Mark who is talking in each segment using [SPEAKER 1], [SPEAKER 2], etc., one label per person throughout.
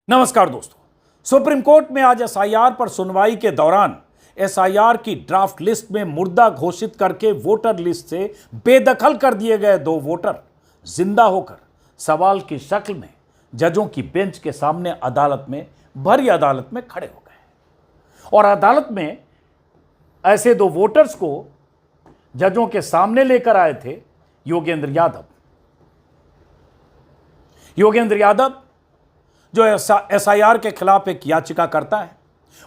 [SPEAKER 1] नमस्कार दोस्तों, supreme court में आज एसआईआर पर सुनवाई के दौरान एसआईआर की ड्राफ्ट लिस्ट में मुर्दा घोषित करके वोटर लिस्ट से बेदखल कर दिए गए दो वोटर जिंदा होकर सवाल की शक्ल में जजों की बेंच के सामने भरी अदालत में खड़े हो गए। और अदालत में ऐसे दो वोटर्स को जजों के सामने लेकर आए थे योगेंद्र यादव जो एसआईआर के खिलाफ एक याचिका करता है।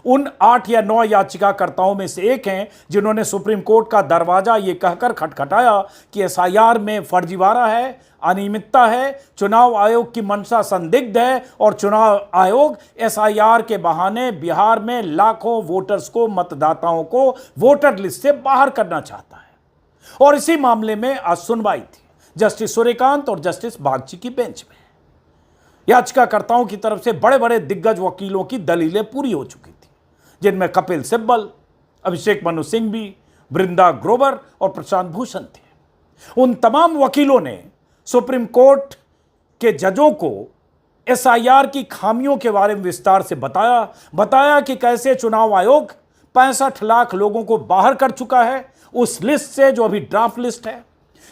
[SPEAKER 1] उन 8 या 9 याचिकाकर्ताओं में से एक हैं जिन्होंने सुप्रीम कोर्ट का दरवाजा ये कहकर खटखटाया कि एसआईआर में फर्जीवाड़ा है, अनियमितता है, चुनाव आयोग की मंशा संदिग्ध है और चुनाव आयोग एसआईआर के बहाने बिहार में लाखों वोटर्स को, मतदाताओं को वोटर लिस्ट से बाहर करना चाहता है। और इसी मामले में आज सुनवाई थी जस्टिस सूर्यकांत और जस्टिस बागची की बेंच में। याचिकाकर्ताओं की तरफ से बड़े बड़े दिग्गज वकीलों की दलीलें पूरी हो चुकी थी, जिनमें कपिल सिब्बल, अभिषेक मनु सिंघवी, बृंदा ग्रोवर और प्रशांत भूषण थे। उन तमाम वकीलों ने सुप्रीम कोर्ट के जजों को एसआईआर की खामियों के बारे में विस्तार से बताया कि कैसे चुनाव आयोग 65 लाख लोगों को बाहर कर चुका है उस लिस्ट से जो अभी ड्राफ्ट लिस्ट है।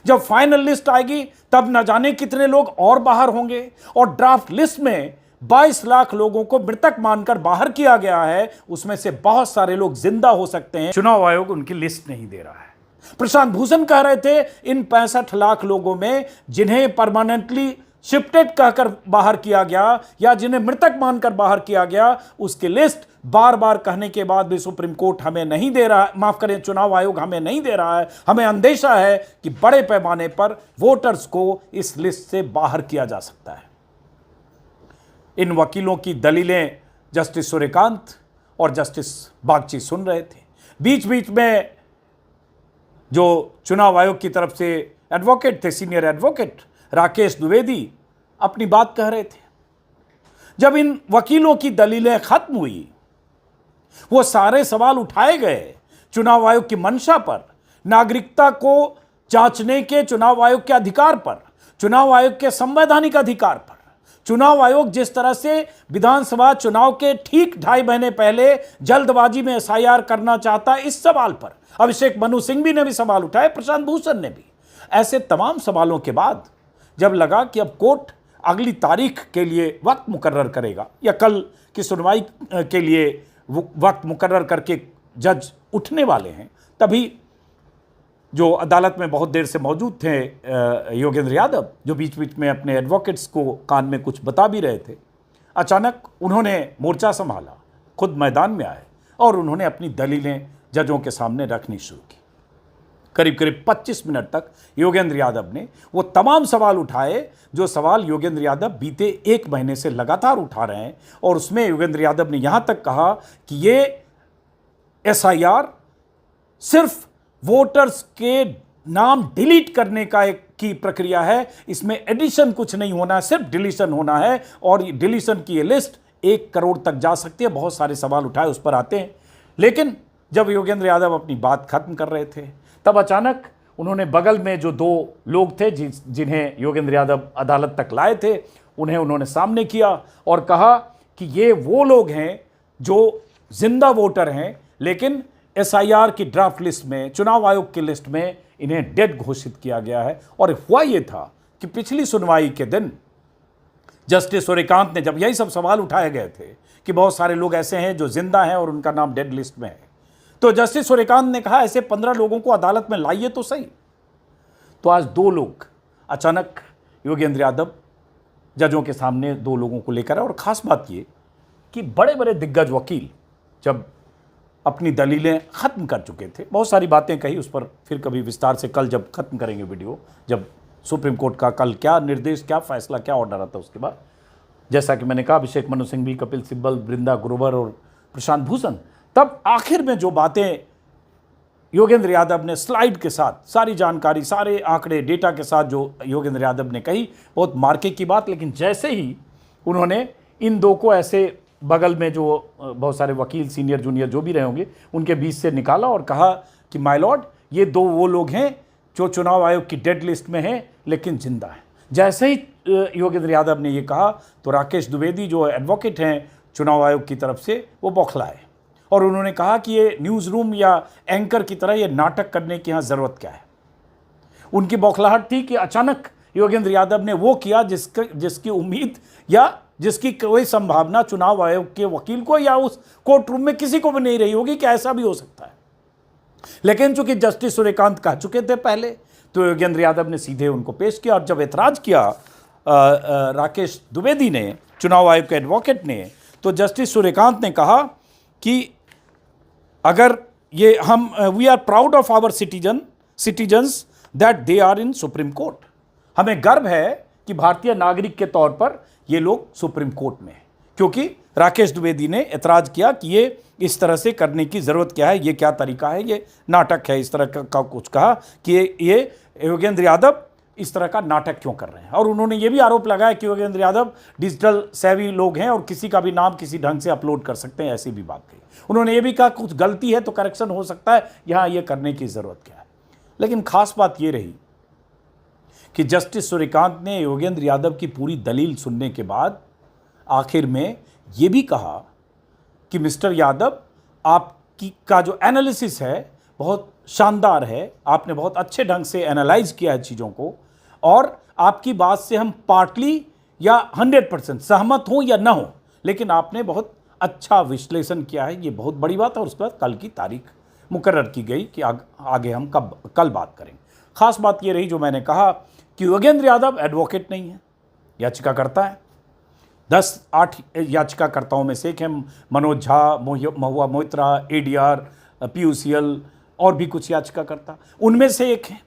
[SPEAKER 1] जब फाइनल लिस्ट आएगी तब न जाने कितने लोग और बाहर होंगे। और ड्राफ्ट लिस्ट में 22 लाख लोगों को मृतक मानकर बाहर किया गया है, उसमें से बहुत सारे लोग जिंदा हो सकते हैं। चुनाव आयोग उनकी लिस्ट नहीं दे रहा है। प्रशांत भूषण कह रहे थे इन 65 लाख लोगों में जिन्हें परमानेंटली शिफ्टेड कहकर बाहर किया गया या जिन्हें मृतक मानकर बाहर किया गया, उसकी लिस्ट बार बार कहने के बाद भी सुप्रीम कोर्ट हमें नहीं दे रहा है, माफ करें, चुनाव आयोग हमें नहीं दे रहा है। हमें अंदेशा है कि बड़े पैमाने पर वोटर्स को इस लिस्ट से बाहर किया जा सकता है। इन वकीलों की दलीलें जस्टिस सूर्यकांत और जस्टिस बागची सुन रहे थे। बीच बीच में जो चुनाव आयोग की तरफ से एडवोकेट थे, सीनियर एडवोकेट राकेश द्विवेदी, अपनी बात कह रहे थे। जब इन वकीलों की दलीलें खत्म हुई, वो सारे सवाल उठाए गए चुनाव आयोग की मंशा पर, नागरिकता को जांचने के चुनाव आयोग के अधिकार पर, चुनाव आयोग के संवैधानिक अधिकार पर, चुनाव आयोग जिस तरह से विधानसभा चुनाव के ठीक 2.5 महीने पहले जल्दबाजी में एसआईआर करना चाहता है, इस सवाल पर अभिषेक मनु सिंघवी ने भी सवाल उठाए, प्रशांत भूषण ने भी। ऐसे तमाम सवालों के बाद जब लगा कि अब कोर्ट अगली तारीख के लिए वक्त मुकर्रर करेगा या कल की सुनवाई के लिए वक्त मुकर्रर करके जज उठने वाले हैं, तभी जो अदालत में बहुत देर से मौजूद थे योगेंद्र यादव, जो बीच बीच में अपने एडवोकेट्स को कान में कुछ बता भी रहे थे, अचानक उन्होंने मोर्चा संभाला, खुद मैदान में आए और उन्होंने अपनी दलीलें जजों के सामने रखनी शुरू की। करीब करीब 25 मिनट तक योगेंद्र यादव ने वो तमाम सवाल उठाए जो सवाल योगेंद्र यादव बीते 1 महीने से लगातार उठा रहे हैं। और उसमें योगेंद्र यादव ने यहां तक कहा कि ये एसआईआर सिर्फ वोटर्स के नाम डिलीट करने की प्रक्रिया है, इसमें एडिशन कुछ नहीं होना, सिर्फ डिलीशन होना है और डिलीशन की ये लिस्ट 1 करोड़ तक जा सकती है। बहुत सारे सवाल उठाए, उस पर आते हैं। लेकिन जब योगेंद्र यादव अपनी बात खत्म कर रहे थे, तब अचानक उन्होंने बगल में जो 2 लोग थे जिन्हें योगेंद्र यादव अदालत तक लाए थे, उन्होंने सामने किया और कहा कि ये वो लोग हैं जो जिंदा वोटर हैं, लेकिन एसआईआर की ड्राफ्ट लिस्ट में, चुनाव आयोग की लिस्ट में इन्हें डेड घोषित किया गया है। और हुआ ये था कि पिछली सुनवाई के दिन जस्टिस सूर्यकांत ने, जब यही सब सवाल उठाए गए थे कि बहुत सारे लोग ऐसे हैं जो जिंदा हैं और उनका नाम डेड लिस्ट में है, तो जस्टिस सूर्यकांत ने कहा ऐसे 15 लोगों को अदालत में लाइए तो सही। तो आज 2 लोग अचानक योगेंद्र यादव जजों के सामने 2 लोगों को लेकर आए। और खास बात ये कि बड़े बड़े दिग्गज वकील जब अपनी दलीलें खत्म कर चुके थे, बहुत सारी बातें कही, उस पर फिर कभी विस्तार से कल जब खत्म करेंगे वीडियो, जब सुप्रीम कोर्ट का कल क्या निर्देश, क्या फैसला, क्या ऑर्डर आता है उसके बाद, जैसा कि मैंने कहा अभिषेक मनु सिंघवी, कपिल सिब्बल, बृंदा ग्रोवर और प्रशांत भूषण, तब आखिर में जो बातें योगेंद्र यादव ने स्लाइड के साथ, सारी जानकारी, सारे आंकड़े, डेटा के साथ जो योगेंद्र यादव ने कही, बहुत मार्के की बात। लेकिन जैसे ही उन्होंने इन 2 को ऐसे बगल में जो बहुत सारे वकील, सीनियर जूनियर जो भी रहे होंगे, उनके बीच से निकाला और कहा कि माय लॉर्ड, ये 2 वो लोग हैं जो चुनाव आयोग की डेड लिस्ट में हैं लेकिन जिंदा हैं। जैसे ही योगेंद्र यादव ने ये कहा तो राकेश द्विवेदी जो एडवोकेट हैं चुनाव आयोग की तरफ से, वो बौखलाए और उन्होंने कहा कि ये न्यूज़ रूम या एंकर की तरह ये नाटक करने की यहाँ ज़रूरत क्या है। उनकी बौखलाहट थी कि अचानक योगेंद्र यादव ने वो किया जिसकी उम्मीद या जिसकी कोई संभावना चुनाव आयोग के वकील को या उस कोर्ट रूम में किसी को भी नहीं रही होगी कि ऐसा भी हो सकता है। लेकिन चूंकि जस्टिस सूर्यकांत कह चुके थे पहले, तो योगेंद्र यादव ने सीधे उनको पेश किया और जब ऐतराज किया राकेश द्विवेदी ने, चुनाव आयोग के एडवोकेट ने, तो जस्टिस सूर्यकांत ने कहा कि अगर ये हम we are proud of our citizens that they are in Supreme Court. हमें गर्व है कि भारतीय नागरिक के तौर पर ये लोग सुप्रीम कोर्ट में हैं, क्योंकि राकेश द्विवेदी ने ऐतराज किया कि ये इस तरह से करने की ज़रूरत क्या है, ये क्या तरीका है, ये नाटक है, इस तरह का कुछ कहा कि ये योगेंद्र यादव इस तरह का नाटक क्यों कर रहे हैं। और उन्होंने ये भी आरोप लगाया कि योगेंद्र यादव डिजिटल सेवी लोग हैं और किसी का भी नाम किसी ढंग से अपलोड कर सकते हैं, ऐसी भी बात कही। उन्होंने ये भी कहा कुछ गलती है तो करेक्शन हो सकता है, यहाँ ये करने की ज़रूरत क्या है। लेकिन खास बात ये रही कि जस्टिस सूर्यकांत ने योगेंद्र यादव की पूरी दलील सुनने के बाद आखिर में ये भी कहा कि मिस्टर यादव, आपकी का जो एनालिसिस है बहुत शानदार है, आपने बहुत अच्छे ढंग से एनालाइज किया है चीज़ों को, और आपकी बात से हम पार्टली या 100% सहमत हों या ना हो, लेकिन आपने बहुत अच्छा विश्लेषण किया है, ये बहुत बड़ी बात है। और उसके बाद कल की तारीख मुकर्रर की गई कि आगे हम कल बात करेंगे। खास बात ये रही जो मैंने कहा कि योगेंद्र यादव एडवोकेट नहीं है, याचिकाकर्ता है। 10-8 याचिकाकर्ताओं में से एक हैं मनोज झा, महुआ मोइत्रा, ADR, PUCL और भी कुछ याचिकाकर्ता, उनमें से एक हैं।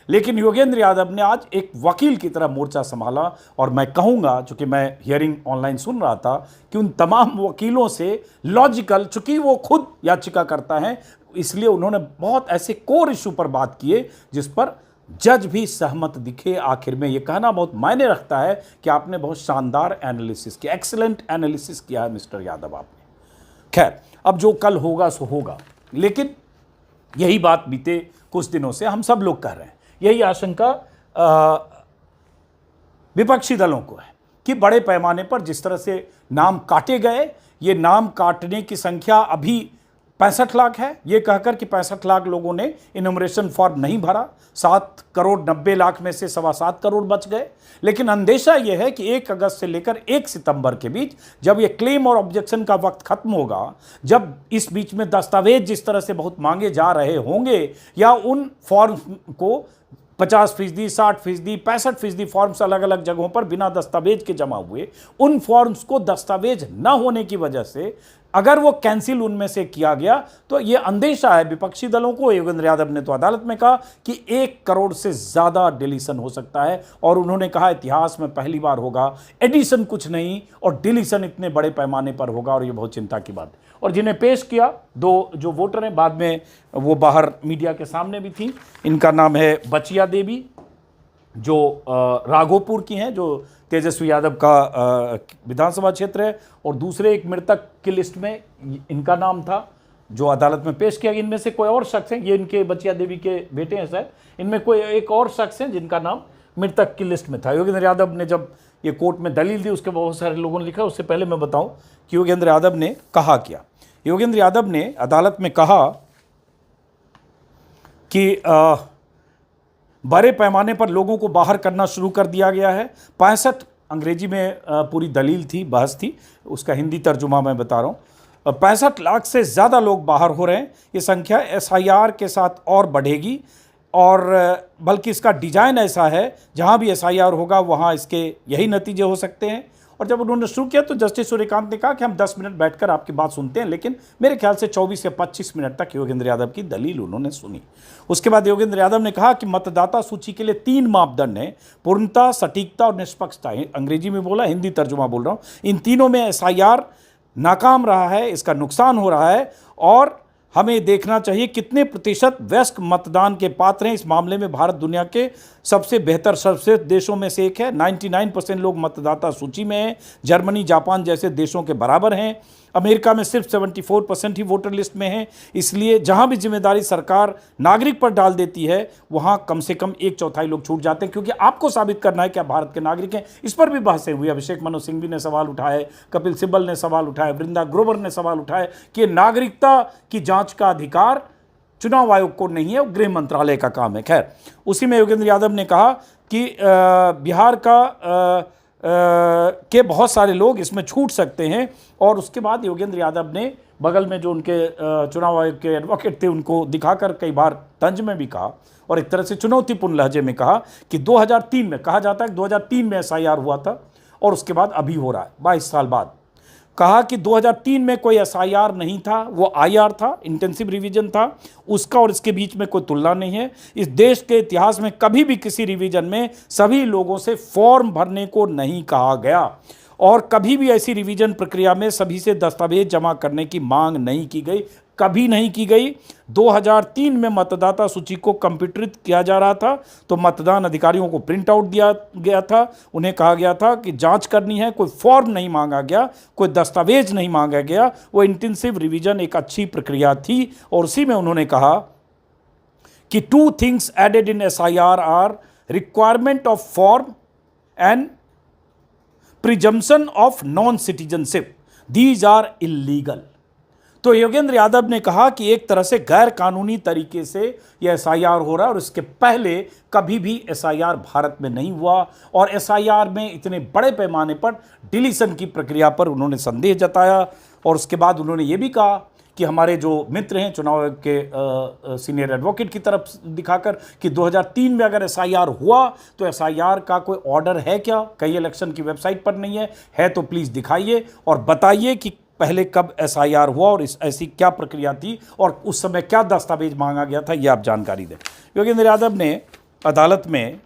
[SPEAKER 1] लेकिन योगेंद्र यादव ने आज एक वकील की तरह मोर्चा संभाला, और मैं कहूँगा, चूँकि मैं हियरिंग ऑनलाइन सुन रहा था, कि उन तमाम वकीलों से लॉजिकल, चूँकि वो खुद याचिकाकर्ता हैं, इसलिए उन्होंने बहुत ऐसे कोर इशू पर बात किए जिस पर जज भी सहमत दिखे। आखिर में ये कहना बहुत मायने रखता है कि आपने बहुत शानदार एनालिसिस किया, एक्सीलेंट एनालिसिस किया है मिस्टर यादव आपने। खैर, अब जो कल होगा सो होगा, लेकिन यही बात बीते कुछ दिनों से हम सब लोग कह रहे हैं, यही आशंका विपक्षी दलों को है कि बड़े पैमाने पर जिस तरह से नाम काटे गए, ये नाम काटने की संख्या अभी 65 लाख है, ये कहकर कि 65 लाख लोगों ने इन्यूमरेशन फॉर्म नहीं भरा, 7 करोड़ 90 लाख में से 7.25 करोड़ बच गए। लेकिन अंदेशा यह है कि 1 अगस्त से लेकर 1 सितंबर के बीच, जब ये क्लेम और ऑब्जेक्शन का वक्त खत्म होगा, जब इस बीच में दस्तावेज जिस तरह से बहुत मांगे जा रहे होंगे, या उन फॉर्म को 50%, 60%, 65% फॉर्म्स अलग अलग जगहों पर बिना दस्तावेज के जमा हुए, उन फॉर्म्स को दस्तावेज न होने की वजह से अगर वो कैंसिल उनमें से किया गया, तो ये अंदेशा है विपक्षी दलों को। योगेंद्र यादव ने तो अदालत में कहा कि 1 करोड़ से ज़्यादा डिलीशन हो सकता है, और उन्होंने कहा इतिहास में पहली बार होगा, एडिशन कुछ नहीं और डिलीशन इतने बड़े पैमाने पर होगा, और ये बहुत चिंता की बात है। और जिन्हें पेश किया, 2 जो वोटर हैं, बाद में वो बाहर मीडिया के सामने भी थी, इनका नाम है बचिया देवी, जो राघोपुर की हैं, जो तेजस्वी यादव का विधानसभा क्षेत्र है, और दूसरे एक मृतक की लिस्ट में इनका नाम था जो अदालत में पेश किया। इनमें से कोई और शख्स हैं, ये इनके बचिया देवी के बेटे हैं शायद, इनमें कोई एक और शख्स हैं जिनका नाम मृतक की लिस्ट में था। योगेंद्र यादव ने जब ये कोर्ट में दलील दी, उसके बहुत सारे लोगों ने लिखा। उससे पहले मैं बताऊं कि योगेंद्र यादव ने कहा क्या। योगेंद्र यादव ने अदालत में कहा कि बड़े पैमाने पर लोगों को बाहर करना शुरू कर दिया गया है। 65 अंग्रेजी में पूरी दलील थी, बहस थी, उसका हिंदी तर्जुमा मैं बता रहा हूँ। 65 लाख से ज़्यादा लोग बाहर हो रहे हैं। ये संख्या SIR के साथ और बढ़ेगी, और बल्कि इसका डिज़ाइन ऐसा है जहाँ भी SIR होगा वहाँ इसके यही नतीजे हो सकते हैं। और जब उन्होंने शुरू किया तो जस्टिस सूर्यकांत ने कहा कि हम 10 मिनट बैठकर आपकी बात सुनते हैं, लेकिन मेरे ख्याल से 24 या 25 मिनट तक योगेंद्र यादव की दलील उन्होंने सुनी। उसके बाद योगेंद्र यादव ने कहा कि मतदाता सूची के लिए 3 मापदंड हैं, पूर्णता, सटीकता और निष्पक्षता। अंग्रेजी में बोला, हिंदी तर्जुमा बोल रहा हूँ। इन तीनों में SIR नाकाम रहा है, इसका नुकसान हो रहा है, और हमें देखना चाहिए कितने प्रतिशत वयस्क मतदान के पात्र हैं। इस मामले में भारत दुनिया के सबसे बेहतर सर्वश्रेष्ठ देशों में से एक है। 99% लोग मतदाता सूची में हैं। जर्मनी, जापान जैसे देशों के बराबर हैं। अमेरिका में सिर्फ 74% ही वोटर लिस्ट में है। इसलिए जहां भी जिम्मेदारी सरकार नागरिक पर डाल देती है वहां कम से कम 1/4 लोग छूट जाते हैं, क्योंकि आपको साबित करना है कि आप भारत के नागरिक हैं। इस पर भी बहसें हुई। अभिषेक मनु सिंघवी ने सवाल उठाए, कपिल सिब्बल ने सवाल उठाए, वृंदा ग्रोवर ने सवाल उठाए कि नागरिकता की जांच का अधिकार चुनाव आयोग को नहीं है, वो गृह मंत्रालय का काम है। खैर, उसी में योगेंद्र यादव ने कहा कि बिहार के बहुत सारे लोग इसमें छूट सकते हैं। और उसके बाद योगेंद्र यादव ने बगल में जो उनके चुनाव आयोग के एडवोकेट थे उनको दिखाकर कई बार तंज में भी कहा और एक तरह से चुनौतीपूर्ण लहजे में कहा कि 2003 में, कहा जाता है कि 2003 में SIR हुआ था और उसके बाद अभी हो रहा है 22 साल बाद। कहा कि 2003 में कोई SIR नहीं था, वो IR था, इंटेंसिव रिवीजन था। उसका और इसके बीच में कोई तुलना नहीं है। इस देश के इतिहास में कभी भी किसी रिवीजन में सभी लोगों से फॉर्म भरने को नहीं कहा गया और कभी भी ऐसी रिवीजन प्रक्रिया में सभी से दस्तावेज जमा करने की मांग नहीं की गई, कभी नहीं की गई। 2003 में मतदाता सूची को कंप्यूटरित किया जा रहा था तो मतदान अधिकारियों को प्रिंट आउट दिया गया था। उन्हें कहा गया था कि जांच करनी है, कोई फॉर्म नहीं मांगा गया, कोई दस्तावेज नहीं मांगा गया। वो इंटेंसिव रिवीजन एक अच्छी प्रक्रिया थी। और उसी में उन्होंने कहा कि 2 things added in SIR are requirement of form and presumption of non citizenship, these are illegal. तो योगेंद्र यादव ने कहा कि एक तरह से गैर कानूनी तरीके से यह SIR हो रहा है और इसके पहले कभी भी SIR भारत में नहीं हुआ और SIR में इतने बड़े पैमाने पर डिलीशन की प्रक्रिया पर उन्होंने संदेह जताया। और उसके बाद उन्होंने ये भी कहा कि हमारे जो मित्र हैं चुनाव आयोग के सीनियर एडवोकेट की तरफ दिखाकर कि 2003 में अगर SIR हुआ तो SIR का कोई ऑर्डर है क्या, कई इलेक्शन की वेबसाइट पर नहीं है तो प्लीज़ दिखाइए और बताइए कि पहले कब SIR हुआ और ऐसी क्या प्रक्रिया थी और उस समय क्या दस्तावेज मांगा गया था, ये आप जानकारी दें। योगेंद्र यादव ने अदालत में,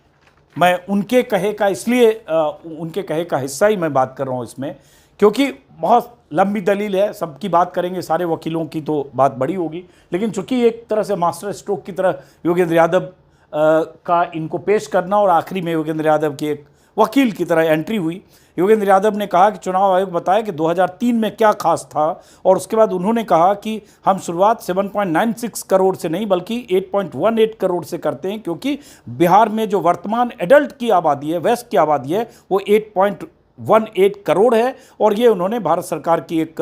[SPEAKER 1] मैं उनके कहे का इसलिए उनके कहे का हिस्सा ही मैं बात कर रहा हूँ इसमें, क्योंकि बहुत लंबी दलील है, सबकी बात करेंगे, सारे वकीलों की तो बात बड़ी होगी, लेकिन चूंकि एक तरह से मास्टर स्ट्रोक की तरह योगेंद्र यादव का इनको पेश करना और आखिरी में योगेंद्र यादव की एक वकील की तरह एंट्री हुई। योगेंद्र यादव ने कहा कि चुनाव आयोग बताया कि 2003 में क्या खास था और उसके बाद उन्होंने कहा कि हम शुरुआत 7.96 करोड़ से नहीं बल्कि 8.18 करोड़ से करते हैं, क्योंकि बिहार में जो वर्तमान एडल्ट की आबादी है, वयस्क की आबादी है, वो 8.18 करोड़ है। और ये उन्होंने भारत सरकार की एक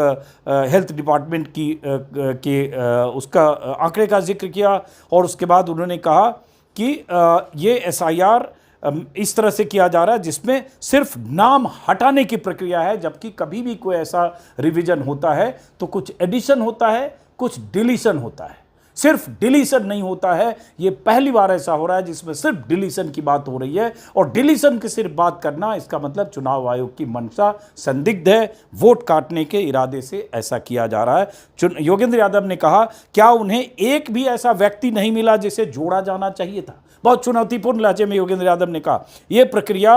[SPEAKER 1] हेल्थ डिपार्टमेंट की उसका आंकड़े का जिक्र किया। और उसके बाद उन्होंने कहा कि ये SIR इस तरह से किया जा रहा है जिसमें सिर्फ नाम हटाने की प्रक्रिया है, जबकि कभी भी कोई ऐसा रिवीजन होता है तो कुछ एडिशन होता है, कुछ डिलीशन होता है, सिर्फ डिलीशन नहीं होता है। ये पहली बार ऐसा हो रहा है जिसमें सिर्फ डिलीशन की बात हो रही है और डिलीशन की सिर्फ बात करना, इसका मतलब चुनाव आयोग की मंशा संदिग्ध है, वोट काटने के इरादे से ऐसा किया जा रहा है। योगेंद्र यादव ने कहा क्या उन्हें एक भी ऐसा व्यक्ति नहीं मिला जिसे जोड़ा जाना चाहिए था। बहुत चुनौतीपूर्ण लहजे में योगेंद्र यादव ने कहा यह प्रक्रिया,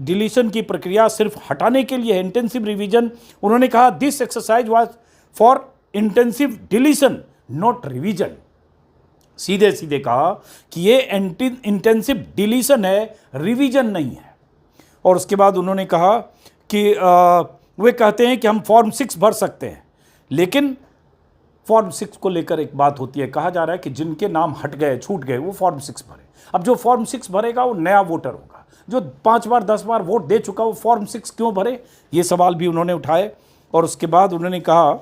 [SPEAKER 1] डिलीशन की प्रक्रिया सिर्फ हटाने के लिए है, इंटेंसिव रिवीजन। उन्होंने कहा this exercise was for intensive deletion not revision. सीधे सीधे कहा कि ये इंटेंसिव डिलीशन है, रिवीजन नहीं है। और उसके बाद उन्होंने कहा कि वे कहते हैं कि हम फॉर्म 6 भर सकते हैं, लेकिन फॉर्म 6 को लेकर एक बात होती है, कहा जा रहा है कि जिनके नाम हट गए, छूट गए, वो फॉर्म 6 भरे। अब जो फॉर्म 6 भरेगा वो नया वोटर होगा, जो 5 बार 10 बार वोट दे चुका वो फॉर्म 6 क्यों भरे, ये सवाल भी उन्होंने उठाए। और उसके बाद उन्होंने कहा,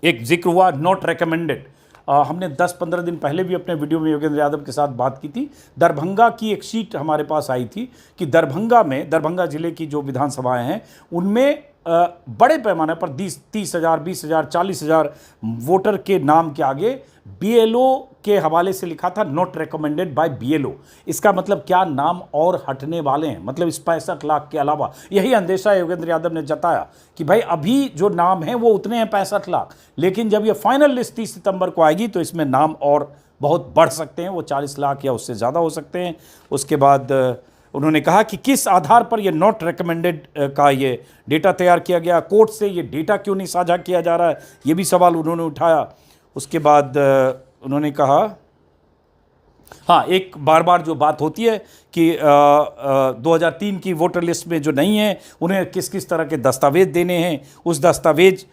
[SPEAKER 1] एक जिक्र हुआ नॉट रिकमेंडेड। हमने 10-15 दिन पहले भी अपने वीडियो में योगेंद्र यादव के साथ बात की थी। दरभंगा की एक सीट हमारे पास आई थी कि दरभंगा जिले की जो विधानसभाएं हैं उनमें बड़े पैमाने पर 30,000, 20,000, 40,000 वोटर के नाम के आगे BLO के हवाले से लिखा था नॉट रिकमेंडेड बाय BLO। इसका मतलब क्या, नाम और हटने वाले हैं, मतलब इस 65 लाख के अलावा। यही अंदेशा योगेंद्र यादव ने जताया कि भाई अभी जो नाम हैं वो उतने हैं 65 लाख, लेकिन जब ये फाइनल लिस्ट 30 सितंबर को आएगी तो इसमें नाम और बहुत बढ़ सकते हैं, वो 40 लाख या उससे ज़्यादा हो सकते हैं। उसके बाद उन्होंने कहा कि किस आधार पर ये नॉट रिकमेंडेड का ये डेटा तैयार किया गया, कोर्ट से ये डेटा क्यों नहीं साझा किया जा रहा है, ये भी सवाल उन्होंने उठाया। उसके बाद उन्होंने कहा हाँ, एक बार बार जो बात होती है कि 2003 की वोटर लिस्ट में जो नहीं है उन्हें किस किस तरह के दस्तावेज देने हैं, उस दस्तावेज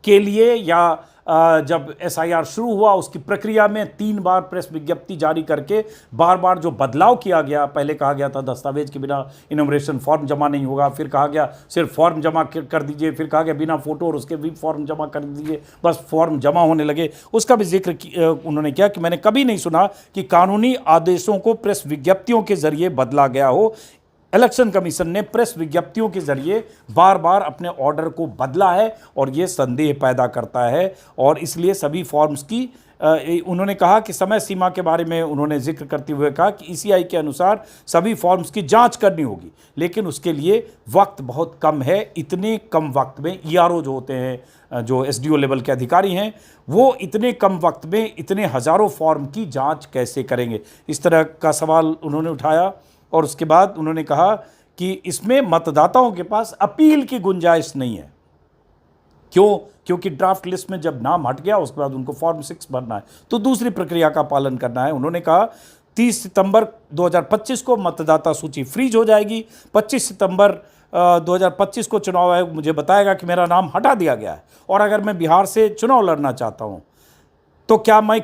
[SPEAKER 1] के लिए या जब एसआईआर शुरू हुआ उसकी प्रक्रिया में 3 बार प्रेस विज्ञप्ति जारी करके बार बार जो बदलाव किया गया, पहले कहा गया था दस्तावेज के बिना इनॉमिनेशन फॉर्म जमा नहीं होगा, फिर कहा गया सिर्फ फॉर्म जमा कर दीजिए, फिर कहा गया बिना फोटो और उसके भी फॉर्म जमा कर दीजिए, बस फॉर्म जमा होने लगे। उसका भी जिक्र उन्होंने किया कि मैंने कभी नहीं सुना कि कानूनी आदेशों को प्रेस विज्ञप्तियों के जरिए बदला गया हो। इलेक्शन कमीशन ने प्रेस विज्ञप्तियों के जरिए बार बार अपने ऑर्डर को बदला है और ये संदेह पैदा करता है, और इसलिए सभी फॉर्म्स की उन्होंने कहा कि समय सीमा के बारे में उन्होंने जिक्र करते हुए कहा कि ईसीआई के अनुसार सभी फॉर्म्स की जांच करनी होगी, लेकिन उसके लिए वक्त बहुत कम है। इतने कम वक्त में ईआरओ जो होते हैं, जो एसडीओ लेवल के अधिकारी हैं, वो इतने कम वक्त में इतने हज़ारों फॉर्म की जाँच कैसे करेंगे, इस तरह का सवाल उन्होंने उठाया। और उसके बाद उन्होंने कहा कि इसमें मतदाताओं के पास अपील की गुंजाइश नहीं है। क्यों? क्योंकि ड्राफ्ट लिस्ट में जब नाम हट गया उसके बाद उनको फॉर्म 6 भरना है, तो दूसरी प्रक्रिया का पालन करना है। उन्होंने कहा 30 सितंबर 2025 को मतदाता सूची फ्रीज हो जाएगी। 25 सितंबर 2025 को चुनाव आयोग मुझे बताएगा कि मेरा नाम हटा दिया गया है, और अगर मैं बिहार से चुनाव लड़ना चाहता हूँ तो क्या मैं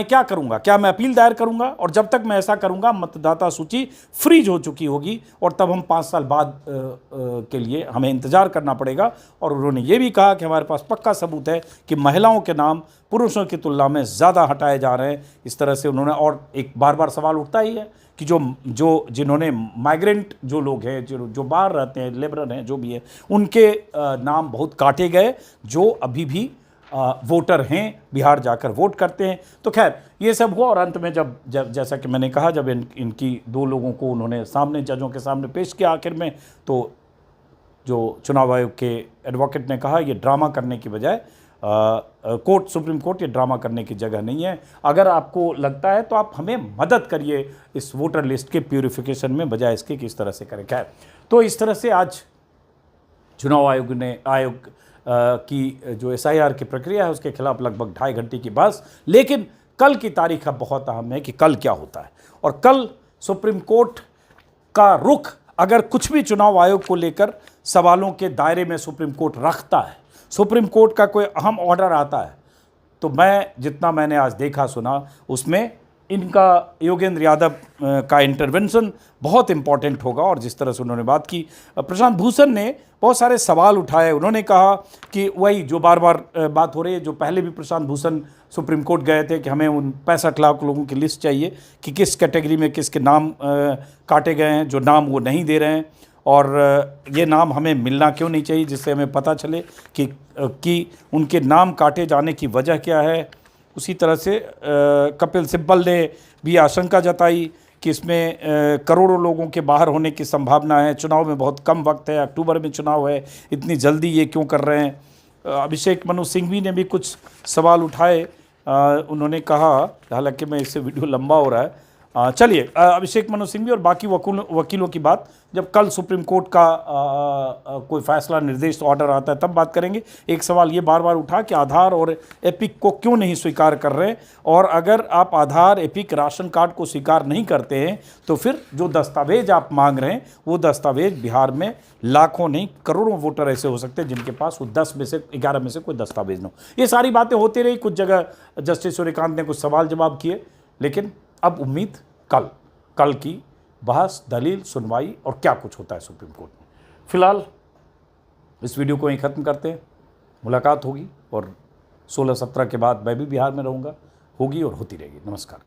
[SPEAKER 1] क्या करूंगा? क्या मैं अपील दायर करूंगा? और जब तक मैं ऐसा करूंगा मतदाता सूची फ्रीज हो चुकी होगी, और तब हम 5 साल बाद के लिए हमें इंतजार करना पड़ेगा। और उन्होंने ये भी कहा कि हमारे पास पक्का सबूत है कि महिलाओं के नाम पुरुषों की तुलना में ज़्यादा हटाए जा रहे हैं। इस तरह से उन्होंने, और एक बार बार सवाल उठता ही है कि जिन्होंने माइग्रेंट जो लोग हैं, जो बाहर रहते हैं, लेबरर हैं, जो भी है, उनके नाम बहुत काटे गए, जो अभी भी वोटर हैं, बिहार जाकर वोट करते हैं। तो खैर ये सब हुआ, और अंत में जब जैसा कि मैंने कहा, जब इनकी 2 लोगों को उन्होंने सामने, जजों के सामने पेश किया आखिर में, तो जो चुनाव आयोग के एडवोकेट ने कहा ये ड्रामा करने की बजाय सुप्रीम कोर्ट ये ड्रामा करने की जगह नहीं है। अगर आपको लगता है तो आप हमें मदद करिए इस वोटर लिस्ट के प्यूरिफिकेशन में, बजाय इसके कि इस तरह से करें। खैर, तो इस तरह से आज चुनाव आयोग की जो एसआईआर की प्रक्रिया है उसके खिलाफ लगभग 2.5 घंटे की बहस। लेकिन कल की तारीख अब बहुत अहम है कि कल क्या होता है, और कल सुप्रीम कोर्ट का रुख अगर कुछ भी चुनाव आयोग को लेकर सवालों के दायरे में सुप्रीम कोर्ट रखता है, सुप्रीम कोर्ट का कोई अहम ऑर्डर आता है, तो जितना मैंने आज देखा सुना उसमें इनका योगेंद्र यादव का इंटरवेंशन बहुत इंपॉर्टेंट होगा। और जिस तरह से उन्होंने बात की, प्रशांत भूषण ने बहुत सारे सवाल उठाए। उन्होंने कहा कि वही जो बार बार बात हो रही है, जो पहले भी प्रशांत भूषण सुप्रीम कोर्ट गए थे कि हमें उन 65 लाख लोगों की लिस्ट चाहिए कि किस कैटेगरी में किसके नाम काटे गए हैं, जो नाम वो नहीं दे रहे हैं, और ये नाम हमें मिलना क्यों नहीं चाहिए, जिससे हमें पता चले कि उनके नाम काटे जाने की वजह क्या है। उसी तरह से कपिल सिब्बल ने भी आशंका जताई कि इसमें करोड़ों लोगों के बाहर होने की संभावना है, चुनाव में बहुत कम वक्त है, अक्टूबर में चुनाव है, इतनी जल्दी ये क्यों कर रहे हैं। अभिषेक मनु सिंघवी ने भी कुछ सवाल उठाए। उन्होंने कहा, हालांकि मैं इससे वीडियो लंबा हो रहा है, चलिए अभिषेक मनु सिंघवी और बाकी वकीलों की बात जब कल सुप्रीम कोर्ट का कोई फैसला, निर्देश, ऑर्डर आता है तब बात करेंगे। एक सवाल ये बार बार उठा कि आधार और एपिक को क्यों नहीं स्वीकार कर रहे हैं, और अगर आप आधार, एपिक, राशन कार्ड को स्वीकार नहीं करते हैं तो फिर जो दस्तावेज आप मांग रहे हैं वो दस्तावेज बिहार में लाखों नहीं करोड़ों वोटर ऐसे हो सकते हैं जिनके पास वो 10 में से 11 में से कोई दस्तावेज न हो। ये सारी बातें होती रही, कुछ जगह जस्टिस सूर्यकांत ने कुछ सवाल जवाब किए, लेकिन अब उम्मीद कल की बहस, दलील, सुनवाई और क्या कुछ होता है सुप्रीम कोर्ट में। फिलहाल इस वीडियो को यहीं ख़त्म करते हैं। मुलाकात होगी, और 16-17 के बाद मैं भी बिहार में रहूँगा, होगी और होती रहेगी। नमस्कार।